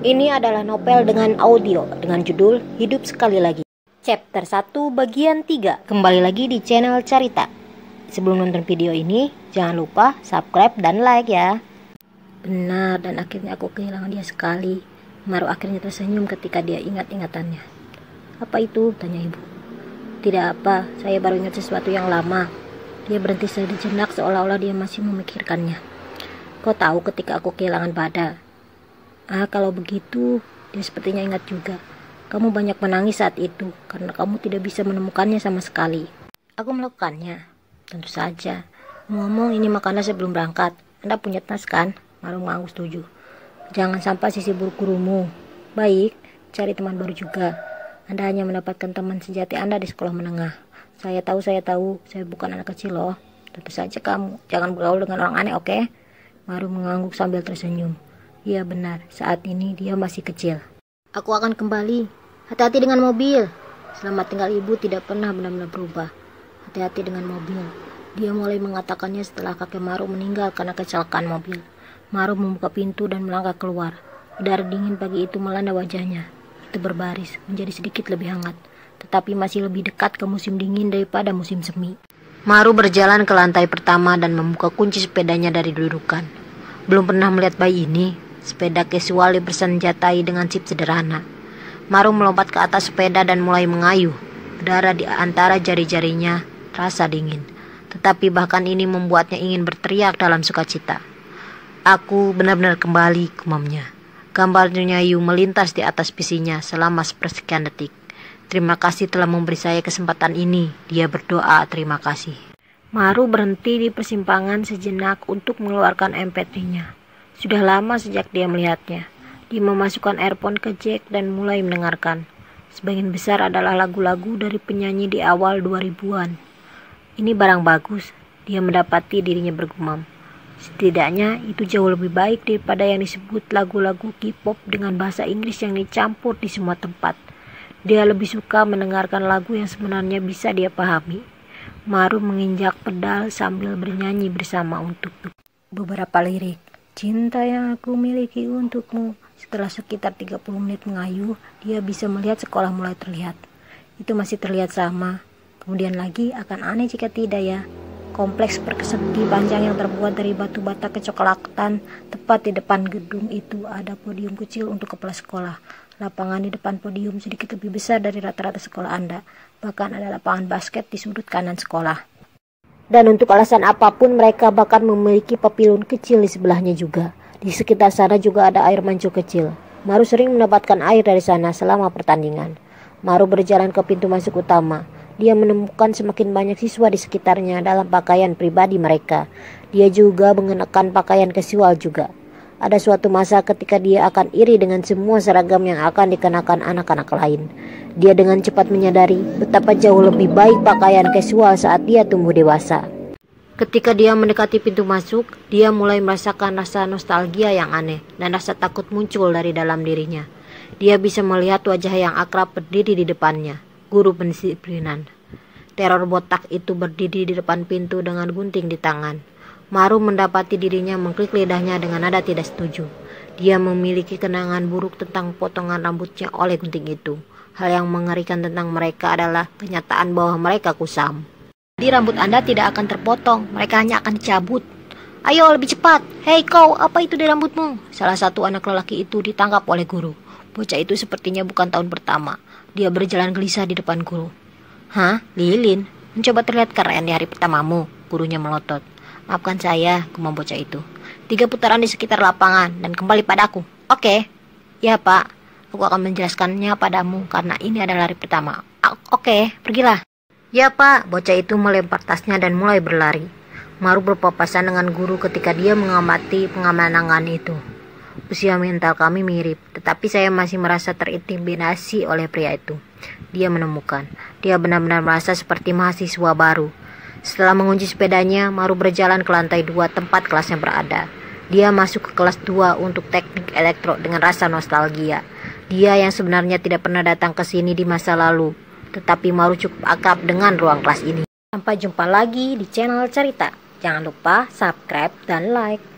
Ini adalah novel dengan audio dengan judul Hidup Sekali Lagi. Chapter 1 bagian 3. Kembali lagi di channel Carita. Sebelum nonton video ini, jangan lupa subscribe dan like ya. Benar, dan akhirnya aku kehilangan dia sekali. Maru akhirnya tersenyum ketika dia ingat ingatannya. Apa itu? Tanya ibu. Tidak apa, saya baru ingat sesuatu yang lama. Dia berhenti sejenak seolah-olah dia masih memikirkannya. Kau tahu ketika aku kehilangan Bada? Kalau begitu, dia sepertinya ingat juga. Kamu banyak menangis saat itu, karena kamu tidak bisa menemukannya sama sekali. Aku melakukannya. Tentu saja. Ngomong ini makanan sebelum berangkat. Anda punya tas kan? Maru mengangguk setuju. Jangan sampai sisi buruk gurumu. Baik, cari teman baru juga. Anda hanya mendapatkan teman sejati Anda di sekolah menengah. Saya tahu, saya bukan anak kecil loh. Tentu saja kamu. Jangan bergaul dengan orang aneh, oke? Maru mengangguk sambil tersenyum. Iya benar, saat ini dia masih kecil. Aku akan kembali. Hati-hati dengan mobil. Selamat tinggal ibu tidak pernah benar-benar berubah. Hati-hati dengan mobil. Dia mulai mengatakannya setelah kakek Maru meninggal karena kecelakaan mobil. Maru membuka pintu dan melangkah keluar. Udara dingin pagi itu melanda wajahnya. Itu berbaris, menjadi sedikit lebih hangat. Tetapi masih lebih dekat ke musim dingin daripada musim semi. Maru berjalan ke lantai pertama dan membuka kunci sepedanya dari dudukan. Belum pernah melihat bayi ini. Sepeda casual bersenjatai dengan chip sederhana. Maru melompat ke atas sepeda dan mulai mengayuh. Udara di antara jari-jarinya terasa dingin. Tetapi bahkan ini membuatnya ingin berteriak dalam sukacita. Aku benar-benar kembali, gumamnya. Gambarnya Yu melintas di atas pisinya selama sepersekian detik. Terima kasih telah memberi saya kesempatan ini. Dia berdoa terima kasih. Maru berhenti di persimpangan sejenak untuk mengeluarkan MP3-nya. Sudah lama sejak dia melihatnya. Dia memasukkan earphone ke jack dan mulai mendengarkan. Sebagian besar adalah lagu-lagu dari penyanyi di awal 2000-an. Ini barang bagus, dia mendapati dirinya bergumam. Setidaknya itu jauh lebih baik daripada yang disebut lagu-lagu K-pop dengan bahasa Inggris yang dicampur di semua tempat. Dia lebih suka mendengarkan lagu yang sebenarnya bisa dia pahami. Maru menginjak pedal sambil bernyanyi bersama untuk beberapa lirik. Cinta yang aku miliki untukmu. Setelah sekitar 30 menit mengayuh, dia bisa melihat sekolah mulai terlihat. Itu masih terlihat sama. Kemudian lagi akan aneh jika tidak ya. Kompleks persegi panjang yang terbuat dari batu bata kecoklatan. Tepat di depan gedung itu ada podium kecil untuk kepala sekolah. Lapangan di depan podium sedikit lebih besar dari rata-rata sekolah Anda. Bahkan ada lapangan basket di sudut kanan sekolah. Dan untuk alasan apapun mereka bahkan memiliki papilun kecil di sebelahnya juga. Di sekitar sana juga ada air mancur kecil. Maru sering mendapatkan air dari sana selama pertandingan. Maru berjalan ke pintu masuk utama. Dia menemukan semakin banyak siswa di sekitarnya dalam pakaian pribadi mereka. Dia juga mengenakan pakaian casual juga. Ada suatu masa ketika dia akan iri dengan semua seragam yang akan dikenakan anak-anak lain. Dia dengan cepat menyadari betapa jauh lebih baik pakaian casual saat dia tumbuh dewasa. Ketika dia mendekati pintu masuk, dia mulai merasakan rasa nostalgia yang aneh dan rasa takut muncul dari dalam dirinya. Dia bisa melihat wajah yang akrab berdiri di depannya, guru pendisiplinan. Teror botak itu berdiri di depan pintu dengan gunting di tangan. Maru mendapati dirinya mengklik lidahnya dengan nada tidak setuju. Dia memiliki kenangan buruk tentang potongan rambutnya oleh gunting itu. Hal yang mengerikan tentang mereka adalah kenyataan bahwa mereka kusam. Jadi rambut Anda tidak akan terpotong, mereka hanya akan dicabut. Ayo lebih cepat, hei kau, apa itu di rambutmu? Salah satu anak lelaki itu ditangkap oleh guru. Bocah itu sepertinya bukan tahun pertama. Dia berjalan gelisah di depan guru. Hah, Lilin, mencoba terlihat keren di hari pertamamu, gurunya melotot. Maafkan saya, gumam bocah itu. 3 putaran di sekitar lapangan dan kembali padaku. Oke. Ya pak, aku akan menjelaskannya padamu karena ini adalah hari pertama. Oke, pergilah. Ya pak, bocah itu melempar tasnya dan mulai berlari. Maru berpapasan dengan guru ketika dia mengamati pengamanangan itu. Usia mental kami mirip, tetapi saya masih merasa terintimidasi oleh pria itu. Dia menemukan, dia benar-benar merasa seperti mahasiswa baru. Setelah mengunci sepedanya, Maru berjalan ke lantai 2 tempat kelasnya berada. Dia masuk ke kelas 2 untuk teknik elektro dengan rasa nostalgia. Dia yang sebenarnya tidak pernah datang ke sini di masa lalu, tetapi Maru cukup akrab dengan ruang kelas ini. Sampai jumpa lagi di channel Carita. Jangan lupa subscribe dan like.